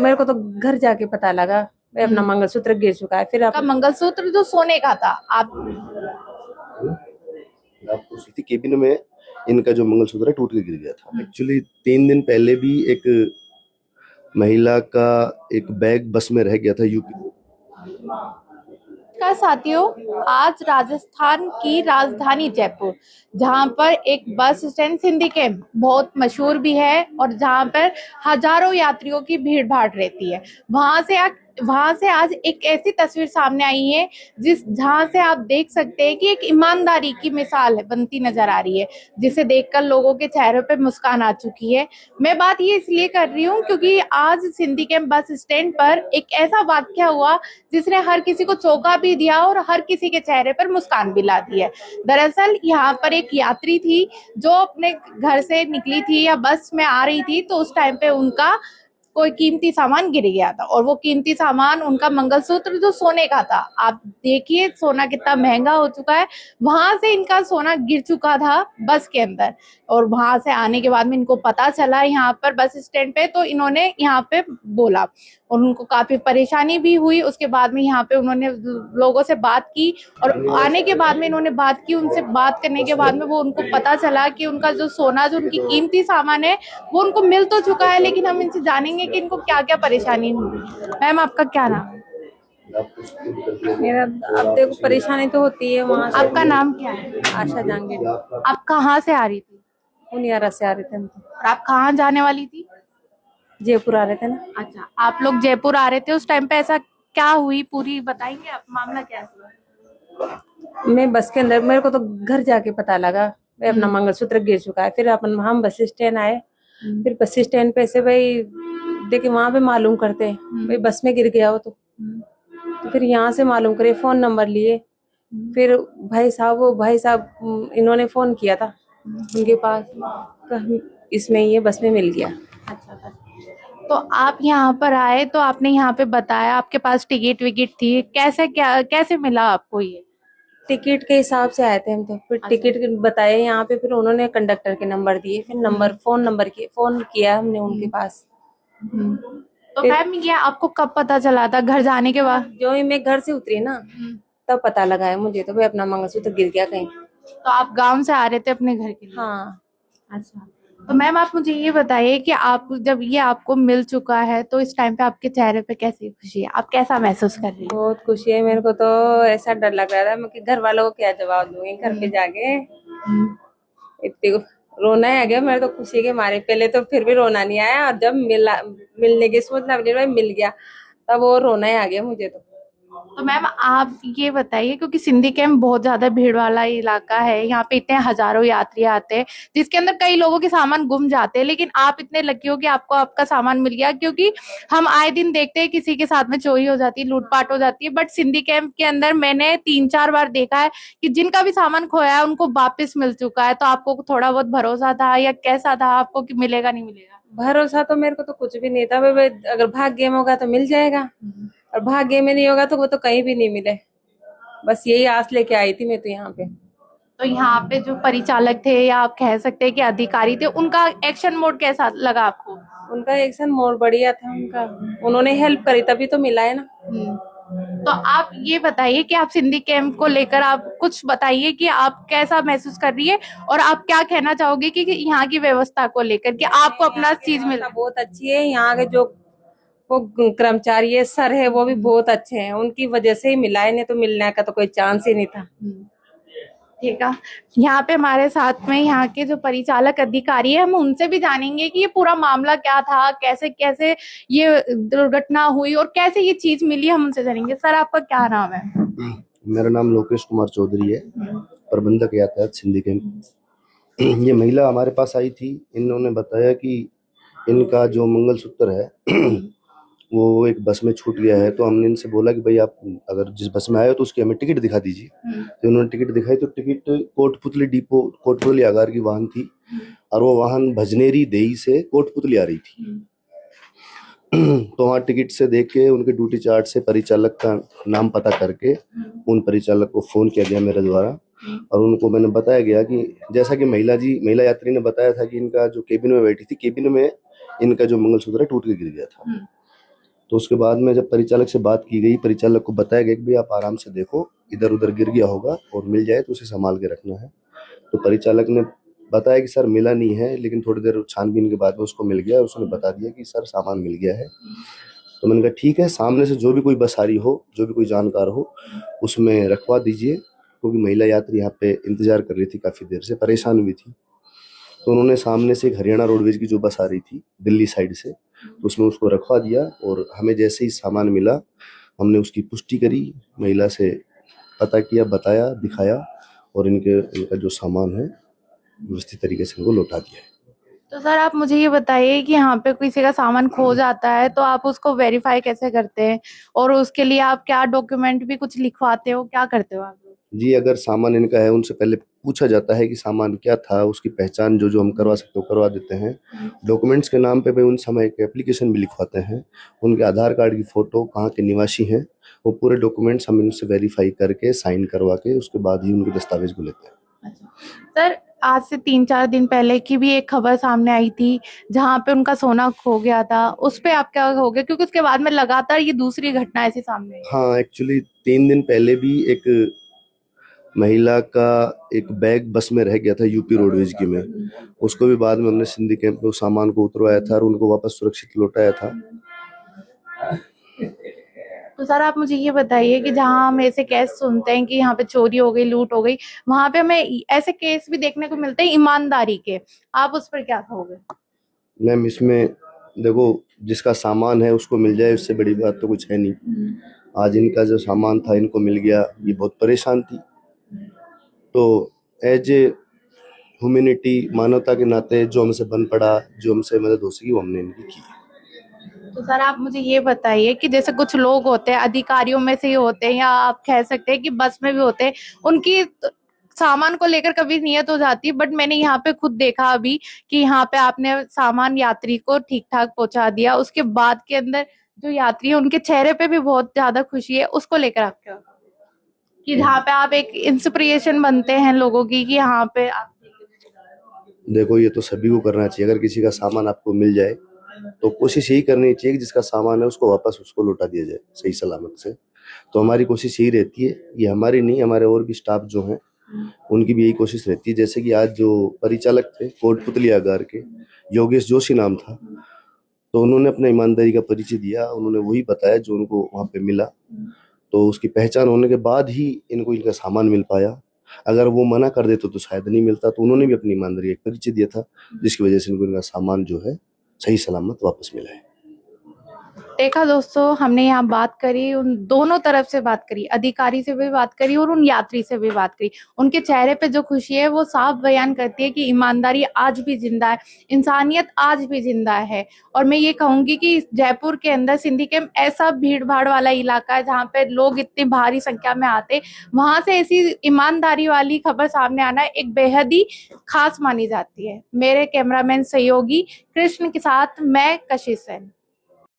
मेरे को तो घर जाके पता लगा भाई अपना मंगलसूत्र गिर चुका है। फिर का मंगलसूत्र जो सोने का था आप आपको थी केबिन में इनका जो मंगलसूत्र है टूट के गिर गया था। एक्चुअली 3 दिन पहले भी एक महिला का एक बैग बस में रह गया था यूपी का। साथियों, आज राजस्थान की राजधानी जयपुर, जहां पर एक बस स्टैंड सिंधी कैंप बहुत मशहूर भी है और जहां पर हजारों यात्रियों की भीड़ भाड़ रहती है, वहां से आज एक ऐसी तस्वीर सामने आई है जहां से आप देख सकते हैं कि एक ईमानदारी की मिसाल बनती नजर आ रही है, जिसे देखकर लोगों के चेहरों पे मुस्कान आ चुकी है। मैं बात ये इसलिए कर रही हूँ क्योंकि आज सिंधी कैंप बस स्टैंड पर एक ऐसा वाकया हुआ जिसने हर किसी को चौंका भी दिया और हर किसी के चेहरे पर मुस्कान भी ला दी है। दरअसल यहाँ पर एक यात्री थी जो अपने घर से निकली थी या बस में आ रही थी, तो उस टाइम पे उनका कोई कीमती सामान गिर गया था और वो कीमती सामान उनका मंगलसूत्र जो सोने का था। आप देखिए सोना कितना महंगा हो चुका है। वहां से इनका सोना गिर चुका था बस के अंदर, और वहां से आने के बाद में इनको पता चला यहाँ पर बस स्टैंड पे, तो इन्होंने यहाँ पे बोला और उनको काफी परेशानी भी हुई। उसके बाद में यहाँ पे उन्होंने लोगों से बात की और आने के बाद में इन्होंने बात की, उनसे बात करने के बाद में वो उनको पता चला कि उनका जो सोना, जो उनकी कीमती सामान है, वो उनको मिल तो चुका है, लेकिन हम इनसे जानेंगे कि इनको क्या क्या परेशानी हुई। मैम, आपका क्या नाम है? मेरा अब देखो परेशानी तो होती है वहाँ से। आपका नाम क्या है? आशा जहांगीर। आप कहाँ से आ रही थी? उनियारा से आ रहे थे हम तो। और आप कहाँ जाने वाली थी? जयपुर आ रहे थे ना। अच्छा, आप लोग जयपुर आ रहे थे, उस टाइम पे ऐसा क्या हुई, पूरी बताएंगे आप, मामला क्या हुआ? मैं बस के अंदर, मेरे को तो घर जाके पता लगा भाई अपना मंगलसूत्र गिर चुका है। फिर हम बस स्टैंड आए। फिर बस स्टैंड पे से भाई देखे, वहां पे मालूम करते भाई बस में गिर गया हो तो फिर यहाँ से मालूम करे, फोन नंबर लिए। फिर भाई साहब इन्होंने फोन किया था उनके पास, इसमें ये बस में मिल गया। अच्छा, तो आप यहाँ पर आए तो आपने यहाँ पे बताया आपके पास टिकट विकेट थी, कैसे मिला आपको ये? टिकट के हिसाब से आए थे हम तो। फिर टिकट बताए यहाँ पे, फिर उन्होंने कंडक्टर के नंबर दिए, फिर फोन किया हमने उनके पास। तो मैम, ये आपको कब पता चला था? घर जाने के बाद? जो ही मैं घर से उतरी ना तब पता लगा है मुझे तो भाई अपना मंगलसूत्र गिर गया कहीं। तो आप गांव से आ रहे थे अपने घर के लिए? हाँ। अच्छा, तो मैम आप मुझे ये बताइए कि आप जब ये आपको मिल चुका है तो इस टाइम पे आपके चेहरे पे कैसी खुशी है, आप कैसा महसूस कर रही हैं? बहुत खुशी है मेरे को तो। ऐसा डर लग रहा था मैं कि घर वालों को क्या जवाब दूंगी घर पे जाके। इतनी रोना आ गया मेरे तो खुशी के मारे। पहले तो फिर भी रोना नहीं आया, और जब मिलने की सोच मिल गया तब वो रोना ही आ गया मुझे तो मैम आप ये बताइए, क्योंकि सिंधी कैंप बहुत ज्यादा भीड़ वाला इलाका है, यहाँ पे इतने हजारों यात्री आते हैं जिसके अंदर कई लोगों के सामान गुम जाते हैं, लेकिन आप इतने लकी हो कि आपको आपका सामान मिल गया। क्योंकि हम आए दिन देखते हैं किसी के साथ में चोरी हो जाती है, लूटपाट हो जाती है, बट सिंधी कैंप के अंदर मैंने 3-4 बार देखा है कि जिनका भी सामान खोया है उनको वापस मिल चुका है। तो आपको थोड़ा बहुत भरोसा था या कैसा था आपको कि मिलेगा नहीं मिलेगा? भरोसा तो मेरे को तो कुछ भी नहीं था भाई, अगर भाग्य में होगा तो मिल जाएगा और भाग्य में नहीं होगा तो वो तो कहीं भी नहीं मिले। बस यही आस लेके आई थी मैं तो यहाँ पे। तो यहाँ पे जो परिचालक थे या आप कह सकते हैं कि अधिकारी थे, उनका एक्शन मोड कैसा लगा आपको? उनका एक्शन मोड बढ़िया था उनका, उन्होंने हेल्प करी तभी तो मिला है ना। तो आप ये बताइए कि आप सिंधी कैंप को लेकर आप कुछ बताइए कि आप कैसा महसूस कर रही है और आप क्या कहना चाहोगे कि यहाँ की व्यवस्था को लेकर कि आपको अपना चीज मिला? बहुत अच्छी है। यहाँ के जो वो कर्मचारी है, सर है, वो भी बहुत अच्छे हैं। उनकी वजह से ही मिला है, नहीं तो मिलने का तो कोई चांस ही नहीं था। ठीक है, यहाँ पे हमारे साथ में यहाँ के जो परिचालक अधिकारी है, हम उनसे भी जानेंगे कि ये पूरा मामला क्या था, कैसे कैसे ये दुर्घटना हुई और कैसे ये चीज मिली, हम उनसे जानेंगे। सर, आपका क्या नाम है? मेरा नाम लोकेश कुमार चौधरी है, प्रबंधक यातायात सिंधी कैंप। ये महिला हमारे पास आई थी, इन्होंने बताया कि इनका जो मंगलसूत्र है वो एक बस में छूट गया है। तो हमने इनसे बोला कि भाई आप अगर जिस बस में आए हो तो उसकी हमें टिकट दिखा दीजिए। तो उन्होंने टिकट दिखाई, तो टिकट कोटपुतली आगार की वाहन थी और वो वाहन भजनेरी देई से कोटपुतली आ रही थी। तो वहाँ टिकट से देख के उनके ड्यूटी चार्ट से परिचालक का नाम पता करके उन परिचालक को फोन किया गया मेरे द्वारा, और उनको मैंने बताया गया कि जैसा कि महिला यात्री ने बताया था कि इनका जो केबिन में बैठी थी, केबिन में इनका जो मंगलसूत्र है टूट के गिर गया था। तो उसके बाद में जब परिचालक से बात की गई, परिचालक को बताया गया कि भाई आप आराम से देखो, इधर उधर गिर गया होगा और मिल जाए तो उसे संभाल के रखना है। तो परिचालक ने बताया कि सर मिला नहीं है, लेकिन थोड़ी देर छानबीन के बाद में उसको मिल गया। उसने बता दिया कि सर सामान मिल गया है। तो मैंने कहा ठीक है, सामने से जो भी कोई बस आ रही हो, जो भी कोई जानकार हो, उसमें रखवा दीजिए, क्योंकि महिला यात्री यहाँ पे इंतजार कर रही थी, काफ़ी देर से परेशान भी थी। तो उन्होंने सामने से एक हरियाणा रोडवेज की जो बस आ रही थी दिल्ली साइड से, तो उसमें उसको रखवा दिया। और हमें जैसे ही सामान मिला, हमने उसकी पुष्टि करी, महिला से पता किया, बताया, दिखाया, और इनका जो सामान है व्यवस्थित तरीके से इनको लौटा दिया है। तो सर आप मुझे ये बताइए कि यहाँ पे किसी का सामान खो जाता है तो आप उसको वेरीफाई कैसे करते हैं, और उसके लिए आप क्या डॉक्यूमेंट भी कुछ लिखवाते हो, क्या करते हो आप लोग? जी, अगर सामान इनका है, उनसे पहले पूछा जाता है कि सामान क्या था, उसकी पहचान जो हम करवा सकते हो करवा देते हैं। डॉक्यूमेंट्स के नाम पे भाई उन समय एक एप्लीकेशन भी लिखवाते हैं, उनके आधार कार्ड की फ़ोटो, कहाँ के निवासी हैं, वो पूरे डॉक्यूमेंट्स हम इनसे वेरीफाई करके साइन करवा के उसके बाद ही उनके दस्तावेज को लेते हैं। अच्छा सर, आज से 3-4 दिन पहले की भी एक खबर सामने आई थी जहाँ पे उनका सोना खो गया था, उस पे आप क्या कहोगे, क्योंकि उसके बाद में लगातार ये दूसरी घटना ऐसी सामने आई। हाँ, एक्चुअली 3 दिन पहले भी एक महिला का एक बैग बस में रह गया था यूपी रोडवेज की में। उसको भी बाद में हमने सिंधी कैंप में उस सामान को उतरवाया था और उनको वापस सुरक्षित लौटाया था। तो सर आप मुझे ये बताइए कि जहाँ हम ऐसे केस सुनते हैं कि यहाँ पे चोरी हो गई, लूट हो गई, वहां पे हमें ऐसे केस भी देखने को मिलते हैं ईमानदारी के, आप उस पर क्या कहोगे? मैम, इसमें देखो, जिसका सामान है उसको मिल जाए, उससे बड़ी बात तो कुछ है नहीं। आज इनका जो सामान था इनको मिल गया, ये बहुत परेशान थी। तो एज ए ह्यूमैनिटी, मानवता के नाते जो हमसे बन पड़ा, जो हमसे मदद हो सकी, वो हमने इनकी की। तो सर आप मुझे ये बताइए कि जैसे कुछ लोग होते हैं, अधिकारियों में से ही होते हैं, या आप कह सकते हैं कि बस में भी होते हैं, उनकी सामान को लेकर कभी नियत हो जाती है, बट मैंने यहाँ पे खुद देखा अभी कि यहाँ पे आपने सामान यात्री को ठीक ठाक पहुंचा दिया, उसके बाद के अंदर जो यात्री है उनके चेहरे पे भी बहुत ज्यादा खुशी है, उसको लेकर आप क्या, कि जहाँ पे आप एक इंस्पिरेशन बनते हैं लोगों की कि यहाँ पे आप। देखो, ये तो सभी को करना चाहिए। अगर किसी का सामान आपको मिल जाए तो कोशिश यही करनी चाहिए कि जिसका सामान है उसको वापस उसको लौटा दिया जाए सही सलामत से। तो हमारी कोशिश यही रहती है, ये हमारी नहीं, हमारे और भी स्टाफ जो हैं उनकी भी यही कोशिश रहती है। जैसे कि आज जो परिचालक थे कोटपुतली आगार के, योगेश जोशी नाम था, तो उन्होंने अपना ईमानदारी का परिचय दिया, उन्होंने वही बताया जो उनको वहाँ पे मिला। तो उसकी पहचान होने के बाद ही इनको इनका सामान मिल पाया। अगर वो मना कर देते तो शायद नहीं मिलता। तो उन्होंने भी अपनी ईमानदारी का परिचय दिया था, जिसकी वजह से इनको इनका सामान जो है सही सलामत वापस मिला है। देखा दोस्तों, हमने यहाँ बात करी, उन दोनों तरफ से बात करी, अधिकारी से भी बात करी और उन यात्री से भी बात करी। उनके चेहरे पे जो खुशी है वो साफ बयान करती है कि ईमानदारी आज भी जिंदा है, इंसानियत आज भी जिंदा है। और मैं ये कहूंगी कि जयपुर के अंदर सिंधी कैंप ऐसा भीड़ भाड़ वाला इलाका है जहाँ पे लोग इतनी भारी संख्या में आते, वहां से ऐसी ईमानदारी वाली खबर सामने आना एक बेहद ही खास मानी जाती है। मेरे कैमरामैन सहयोगी कृष्ण के साथ मैं कशिश सेन।